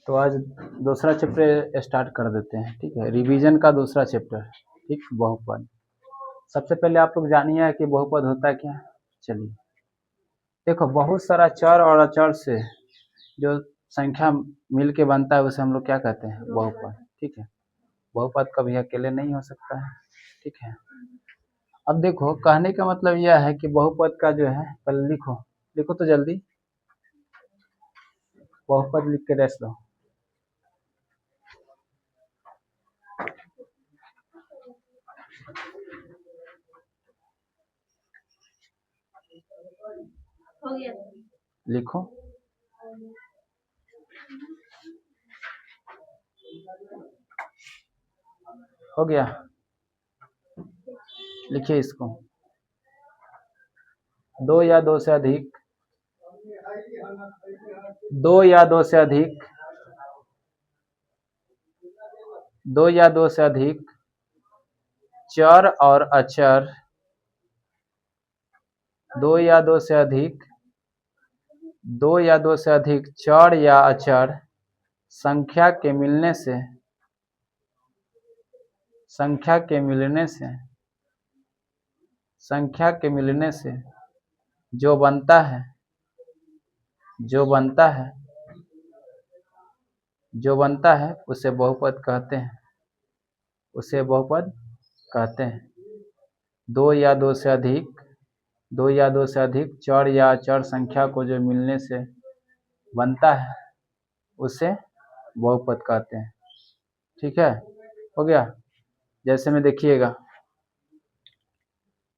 तो आज दूसरा चैप्टर स्टार्ट कर देते हैं। ठीक है, रिवीजन का दूसरा चैप्टर। ठीक, बहुपद। सबसे पहले आप लोग जानिए कि बहुपद होता क्या। चलिए देखो, बहुत सारा चर और अचर से जो संख्या मिल के बनता है उसे हम लोग क्या कहते हैं, बहुपद। ठीक है, बहुपद कभी अकेले नहीं हो सकता है। ठीक है, अब देखो कहने का मतलब यह है कि बहुपद का जो है, पहले लिखो, लिखो तो जल्दी, बहुपद लिख के रेस दो। लिखो, हो गया, लिखिए इसको। दो या दो से अधिक, दो या दो से अधिक, दो या दो से अधिक चर और अचर, दो या दो से अधिक, दो या दो से अधिक चर या अचर संख्या के मिलने से, संख्या के मिलने से, संख्या के मिलने से जो बनता है, जो बनता है, जो बनता है उसे बहुपद कहते हैं, उसे बहुपद कहते हैं। दो या दो से अधिक, दो या दो से अधिक चर या अचर संख्या को जो मिलने से बनता है उसे बहुपद कहते हैं। ठीक है, हो गया। जैसे में देखिएगा,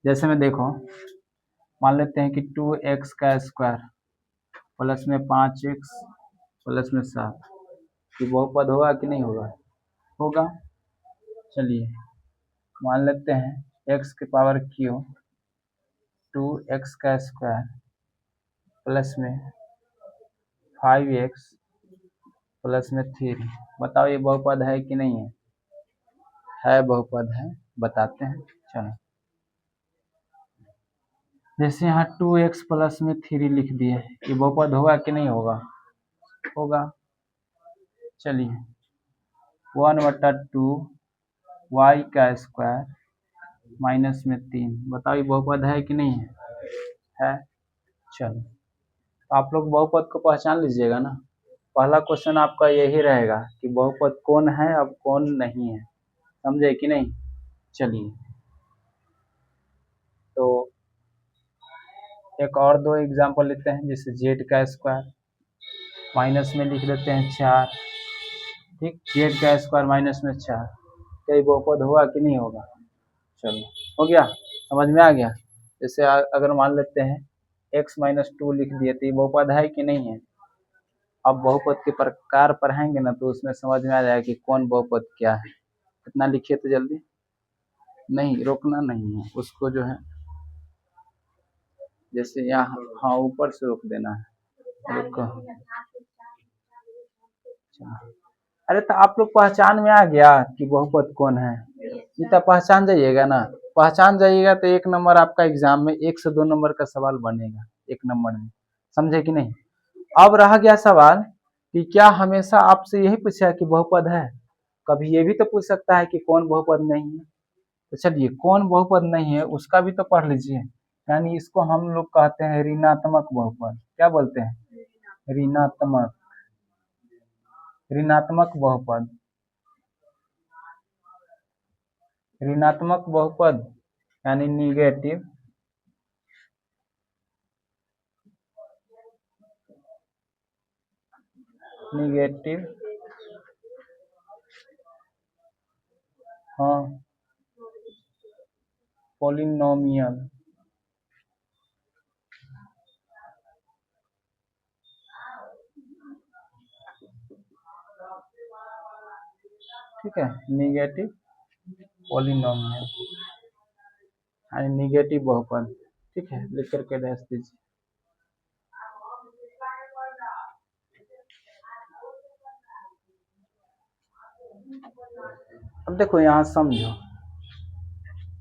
जैसे में देखो, मान लेते हैं कि 2x का स्क्वायर प्लस में 5x प्लस में 7, ये बहुपद होगा कि नहीं होगा, होगा। चलिए मान लेते हैं x की पावर क्यू 2x का स्क्वायर प्लस में 5x प्लस में 3, बताओ ये बहुपद है कि नहीं है, है बहुपद है, बताते हैं। चलो, जैसे यहाँ 2x प्लस में 3 लिख दिए, ये बहुपद होगा कि नहीं होगा, होगा। चलिए 1/2 y का स्क्वायर माइनस में 3, बताओ ये बहुपद है कि नहीं है, है। चलो, तो आप लोग बहुपद को पहचान लीजिएगा ना। पहला क्वेश्चन आपका यही रहेगा कि बहुपद कौन है अब कौन नहीं है, समझे कि नहीं। चलिए, तो एक और दो एग्जाम्पल लेते हैं, जैसे z का स्क्वायर माइनस में लिख देते हैं 4। ठीक, z का स्क्वायर माइनस में 4, क्या ये बहुपद होगा कि नहीं होगा। चलो, हो गया, समझ में आ गया। जैसे अगर मान लेते हैं x माइनस 2 लिख दिए, तो ये बहुपद है कि नहीं है। अब बहुपद के प्रकार पढ़ेंगे ना तो उसमें समझ में आ जाएगा कि कौन बहुपद क्या है। कितना लिखिए तो जल्दी, नहीं रोकना नहीं है उसको, जो है जैसे यहाँ, हाँ ऊपर से रोक देना है, रुको। अरे तो आप लोग पहचान में आ गया कि बहुपद कौन है, ये तो पहचान जाइएगा ना। पहचान जाइएगा तो एक नंबर आपका एग्जाम में 1 से 2 नंबर का सवाल बनेगा, एक नंबर में, समझे कि नहीं। अब रह गया सवाल कि क्या हमेशा आपसे यही पूछा कि बहुपद है, कभी ये भी तो पूछ सकता है कि कौन बहुपद नहीं है। तो चलिए, कौन बहुपद नहीं है उसका भी तो पढ़ लीजिए। यानी इसको हम लोग कहते हैं ऋणात्मक बहुपद। क्या बोलते हैं, ऋणात्मक, ऋणात्मक बहुपद। ऋणात्मक बहुपद यानी निगेटिव, निगेटिव, हाँ, पॉलिनोमियल। ठीक है, निगेटिव पॉलिनोमियल यानी निगेटिव बहुपद। ठीक है, लिख करके रख दीजिए। अब देखो यहाँ समझो,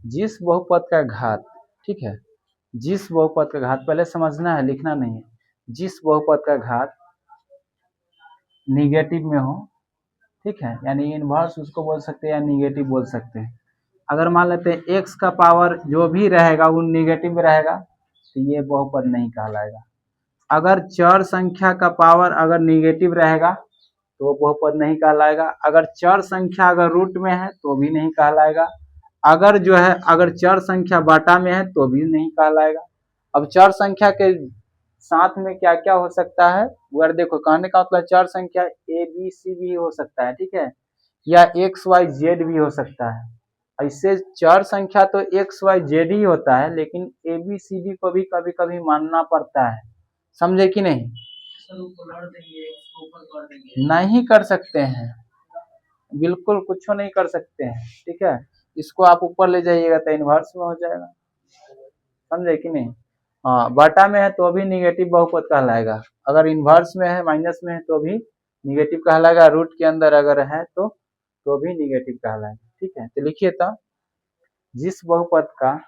जिस बहुपद का घात, ठीक है, जिस बहुपद का घात, पहले समझना है लिखना नहीं है, जिस बहुपद का घात निगेटिव में हो, ठीक है, यानी इन्वर्स उसको बोल सकते हैं या निगेटिव बोल सकते हैं। अगर मान लेते हैं x का पावर जो भी रहेगा वो निगेटिव में रहेगा तो ये बहुपद नहीं कहलाएगा। अगर चर संख्या का पावर अगर निगेटिव रहेगा तो वो बहुपद नहीं कहलाएगा। अगर चर संख्या अगर रूट में है तो भी नहीं कहलाएगा। अगर जो है अगर चर संख्या बटा में है तो भी नहीं कहलाएगा। अब चर संख्या के साथ में क्या क्या हो सकता है, अगर देखो कहने का मतलब चर संख्या ए बी सी भी हो सकता है, ठीक है, या एक्स वाई जेड भी हो सकता है। इससे चर संख्या तो एक्स वाई जेड ही होता है, लेकिन ए बी सी डी को भी कभी कभी मानना पड़ता है, समझे कि नहीं? नहीं कर सकते हैं, बिल्कुल कुछ नहीं कर सकते हैं, ठीक है। इसको आप ऊपर ले जाइएगा तो इनवर्स में हो जाएगा, समझे कि नहीं? हाँ, बटा में है तो भी निगेटिव बहुपद कहलाएगा। अगर इनवर्स में है माइनस में है तो भी निगेटिव कहलाएगा। रूट के अंदर अगर है तो भी निगेटिव कहलाएगा, ठीक है। तो लिखिए तो जिस बहुपद का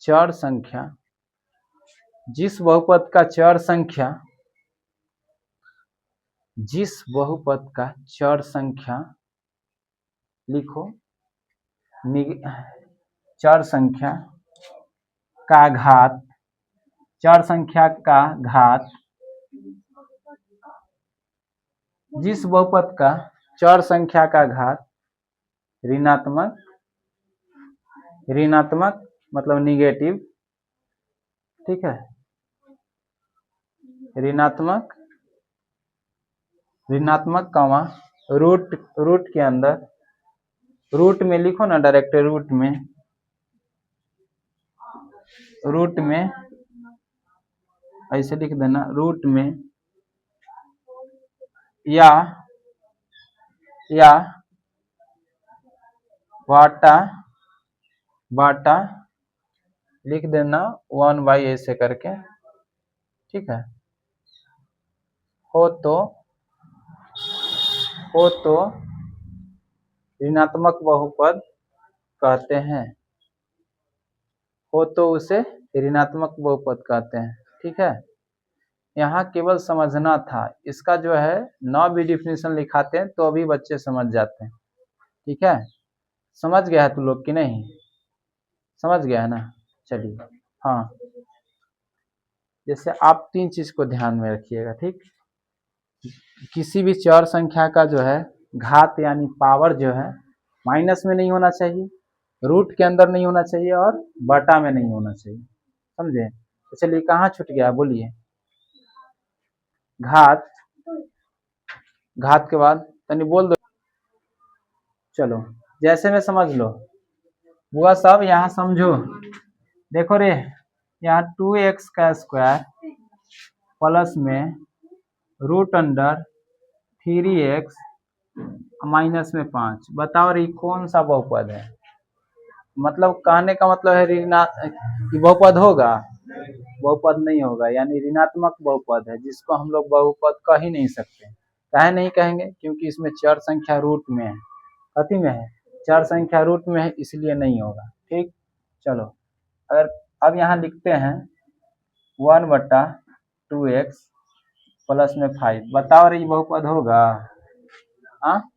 चर संख्या जिस बहुपद का चर संख्या लिखो, चर संख्या का घात जिस बहुपद का चर संख्या का घात ऋणात्मक मतलब निगेटिव, ठीक है, ऋणात्मक कमा रूट के अंदर, रूट में लिखो ना डायरेक्ट, रूट में ऐसे लिख देना, रूट में या बाटा लिख देना 1/, ऐसे करके, ठीक है। हो तो ऋणात्मक बहुपद कहते हैं, हो तो उसे ऋणात्मक बहुपद कहते हैं, ठीक है। यहाँ केवल समझना था, इसका जो है न भी डिफिनेशन लिखाते हैं तो भी बच्चे समझ जाते हैं, ठीक है। समझ गया है तू लोग कि नहीं? समझ गया है ना? चलिए, हाँ, जैसे आप 3 चीज को ध्यान में रखिएगा, ठीक। किसी भी चर संख्या का जो है घात यानी पावर जो है माइनस में नहीं होना चाहिए, रूट के अंदर नहीं होना चाहिए और बटा में नहीं होना चाहिए, समझे? तो चलिए कहाँ छूट गया बोलिए। घात के बाद तनी बोल दो, चलो जैसे में समझ लो। बुआ सब यहाँ समझो, देखो रे, यहाँ 2x का स्क्वायर प्लस में रूट अंडर 3x माइनस में 5, बताओ रे कौन सा बहुपद है? मतलब कहने का मतलब है कि बहुपद होगा? बहुपद नहीं होगा, यानी ऋणात्मक बहुपद है, जिसको हम लोग बहुपद कह ही नहीं सकते। काहे नहीं कहेंगे? क्योंकि इसमें चर संख्या रूट में है, कथी में है? चर संख्या रूट में है, इसलिए नहीं होगा, ठीक। चलो अगर अब यहाँ लिखते हैं 1/2x प्लस में 5, बताओ रे बहुपद होगा? हाँ,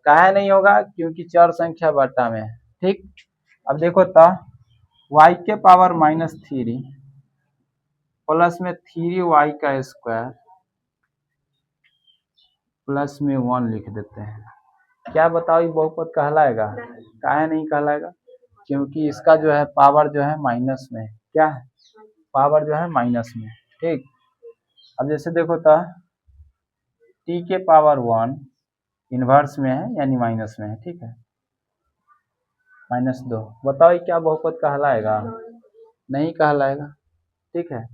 काहे नहीं होगा? क्योंकि चर संख्या बटा में है, ठीक। अब देखो तो y के पावर -3 प्लस में 3y का स्क्वायर प्लस में 1 लिख देते हैं, क्या बताओ ये बहुपद कहलाएगा? काहे नहीं कहलाएगा? क्योंकि इसका जो है पावर जो है माइनस में है, क्या है? पावर जो है माइनस में, ठीक। अब जैसे देखो तो t के पावर 1 इनवर्स में है यानी माइनस में है, ठीक है, -2, बताओ ये क्या बहुपद कहलाएगा? नहीं कहलाएगा, ठीक है।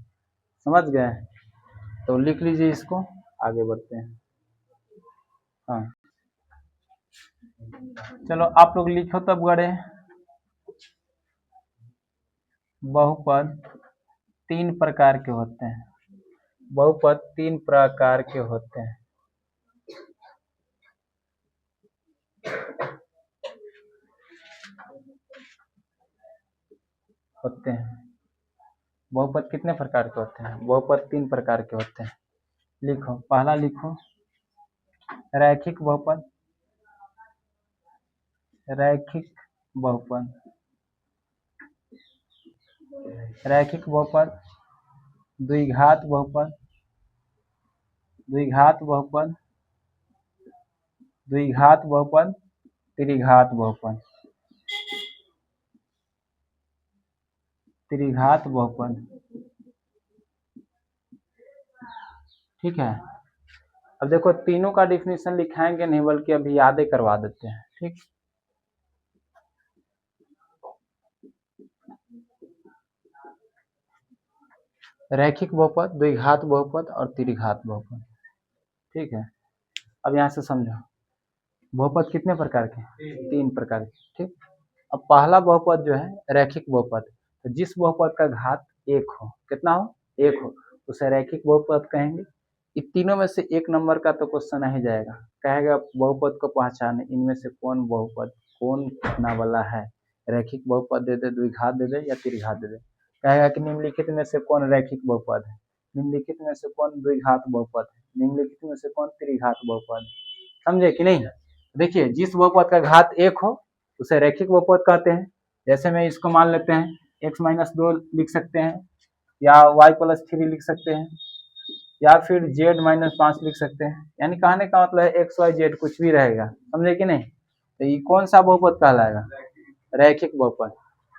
समझ गए? तो लिख लीजिए इसको, आगे बढ़ते हैं। हाँ चलो आप लोग लिखो तब गड़े। बहुपद 3 प्रकार के होते हैं, बहुपद 3 प्रकार के होते हैं। बहुपद कितने प्रकार के होते हैं? बहुपद 3 प्रकार के होते हैं। लिखो, पहला लिखो रैखिक बहुपद, रैखिक बहुपद, रैखिक बहुपद, द्विघात बहुपद, द्विघात बहुपद, द्विघात बहुपद, त्रिघात बहुपद, त्रिघात बहुपद। ठीक है, अब देखो तीनों का डिफिनीशन लिखाएंगे नहीं बल्कि अभी यादें करवा देते हैं। ठीक, रैखिक बहुपद, द्विघात बहुपद और त्रिघात बहुपद। ठीक है, अब यहाँ से समझो बहुपद कितने प्रकार के? 3 प्रकार के। ठीक, अब पहला बहुपद जो है रैखिक बहुपद, तो जिस बहुपद का घात 1 हो, कितना हो? 1 हो, उसे रैखिक बहुपद कहेंगे। इन तीनों में से 1 नंबर का तो क्वेश्चन आ ही जाएगा, कहेगा बहुपद को पहचाने, इनमें से कौन बहुपद कौन कितना वाला है, रैखिक बहुपद दे दे, द्विघात दे दे या त्रिघात दे दे। कहेगा कि निम्नलिखित में से कौन रैखिक बहुपद है, निम्नलिखित में से कौन द्विघात बहुपद है, निम्नलिखित में से कौन त्रिघात बहुपद है। समझे कि नहीं? देखिए, जिस बहुपद का घात 1 हो उसे रैखिक बहुपद कहते हैं। जैसे मैं इसको मान लेते हैं x-2 लिख सकते हैं, या y+3 लिख सकते हैं, या फिर z-5 लिख सकते हैं। यानी कहने का मतलब है x, y, z कुछ भी रहेगा। समझे कि नहीं? तो ये कौन सा बहुपद कहलाएगा? रैखिक बहुपद।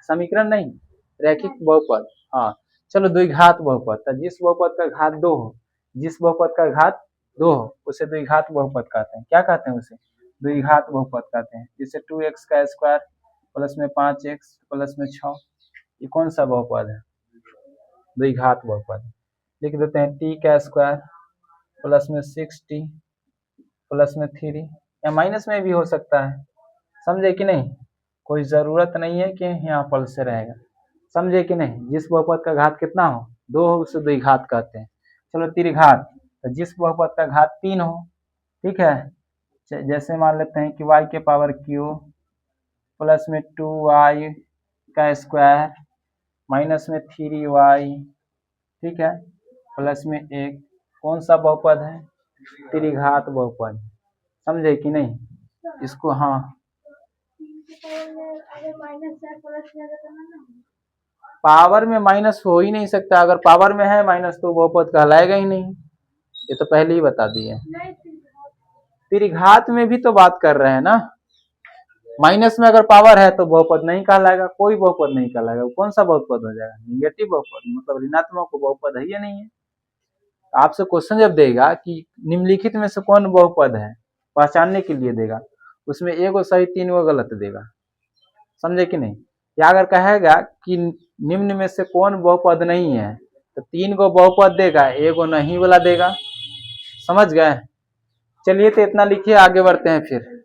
समीकरण नहीं, रैखिक बहुपद। हाँ, चलो द्विघात बहुपद, तो जिस बहुपद का घात 2 हो, जिस बहुपद का घात 2 हो उसे द्विघात बहुपद कहते हैं। क्या कहते हैं? उसे द्विघात बहुपद कहते हैं। जैसे 2x का स्क्वायर प्लस में 5x प्लस में 6, ये कौन सा बहुपद है? द्विघात बहुपद। लिख देते हैं t का स्क्वायर प्लस में 6t प्लस में 3, या माइनस में भी हो सकता है। समझे कि नहीं? कोई जरूरत नहीं है कि यहाँ प्लस से रहेगा। समझे कि नहीं? जिस बहुपद का घात कितना हो? 2 हो, उसे द्विघात कहते हैं। चलो त्रिघात, तो जिस बहुपद का घात 3 हो, ठीक है, जैसे मान लेते हैं कि y के पावर q प्लस में 2y का स्क्वायर माइनस में 3y, ठीक है, प्लस में 1, कौन सा बहुपद है? त्रिघात बहुपद। समझे कि नहीं? इसको हाँ, पावर में माइनस हो ही नहीं सकता। अगर पावर में है माइनस तो बहुपद कहलाएगा ही नहीं, ये तो पहले ही बता दिए। त्रिघात में भी तो बात कर रहे हैं ना, माइनस में अगर पावर है तो बहुपद नहीं कहलाएगा, कोई बहुपद नहीं कहलाएगा। कौन सा बहुपद हो जाएगा? निगेटिव बहुपद, मतलब ऋणात्मक बहुपद है या नहीं है। आपसे क्वेश्चन जब देगा कि निम्नलिखित में से कौन बहुपद है, पहचानने के लिए देगा, उसमें 1 सही 3 गलत देगा। समझे कि नहीं? या अगर कहेगा कि निम्न में से कौन बहुपद नहीं है, तो 3 बहुपद देगा, 1 नहीं वाला देगा। समझ गए? चलिए, तो इतना लिखिए, आगे बढ़ते हैं फिर।